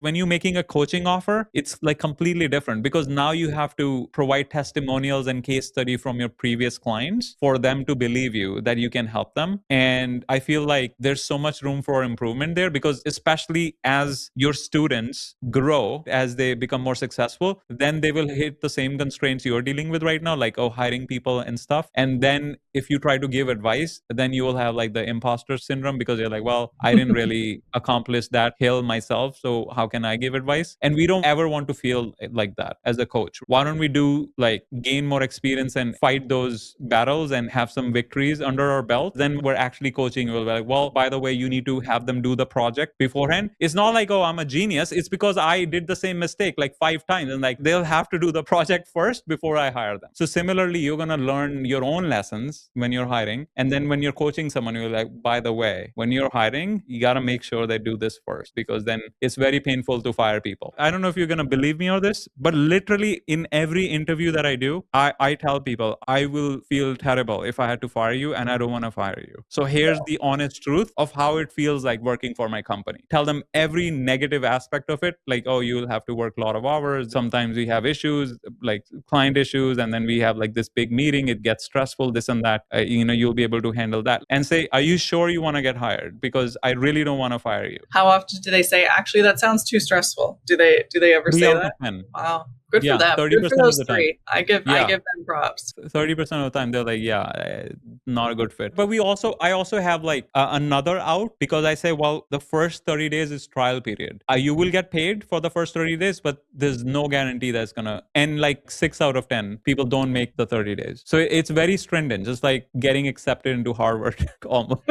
When you're making a coaching offer, it's like completely different because now you have to provide testimonials and case study from your previous clients for them to believe you that you can help them. And I feel like there's so much room for improvement there because especially as your students grow, as they become more successful, then they will hit the same constraints you're dealing with right now, like, oh, hiring people and stuff. And then if you try to give advice, then you will have like the imposter syndrome because you're like, well, I didn't really accomplish that hill myself. So how can I give advice? And we don't ever want to feel like that as a coach. Why don't we do like gain more experience and fight those battles and have some victories under our belt? Then we're actually coaching. We'll be like, well, by the way, you need to have them do the project beforehand. It's not like, oh, I'm a genius. It's because I did the same mistake like 5 times and like they'll have to do the project first before I hire them. So similarly, you're going to learn your own lessons when you're hiring. And then when you're coaching someone, you're like, by the way, when you're hiring, you got to make sure they do this first because then it's very painful to fire people. I don't know if you're going to believe me or this, but literally in every interview that I do, I tell people I will feel terrible if I had to fire you and I don't want to fire you. So here's the honest truth of how it feels like working for my company. Tell them every negative aspect of it, like, oh, you'll have to work a lot of hours. Sometimes we have issues, like client issues, and then we have like this big meeting. It gets stressful, this and that. You'll be able to handle that. And say, are you sure you want to get hired? Because I really don't want to fire you. How often do they say, actually, that sounds too stressful? Do they ever say that? Wow. Good for them. Good for those 3. I give them props. 30% of the time they're like, yeah, not a good fit. But I also have like another out because I say, well, the first 30 days is trial period. You will get paid for the first 30 days, but there's no guarantee that's gonna end. Like 6 out of 10 people don't make the 30 days. So it's very stringent, just like getting accepted into Harvard almost.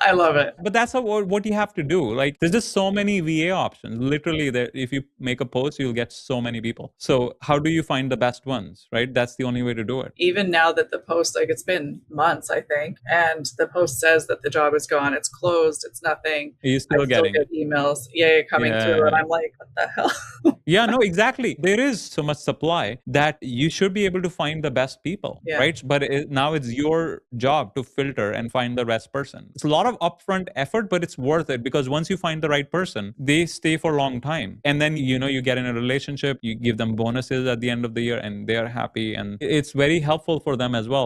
I love it. But that's what you have to do. Like, there's just so many VA options. Literally, if you make a post, you'll get so many people. So how do you find the best ones, right? That's the only way to do it. Even now that the post, like it's been months, I think, and the post says that the job is gone, it's closed, it's nothing. You're still get emails, coming through, and I'm like, what the hell? Yeah, no, exactly. There is so much supply that you should be able to find the best people, right? But now it's your job to filter and find the best person. It's a lot of upfront effort, but it's worth it because once you find the right person, they stay for a long time. And then, you get in a relationship, you give them bonuses at the end of the year and they're happy. And it's very helpful for them as well.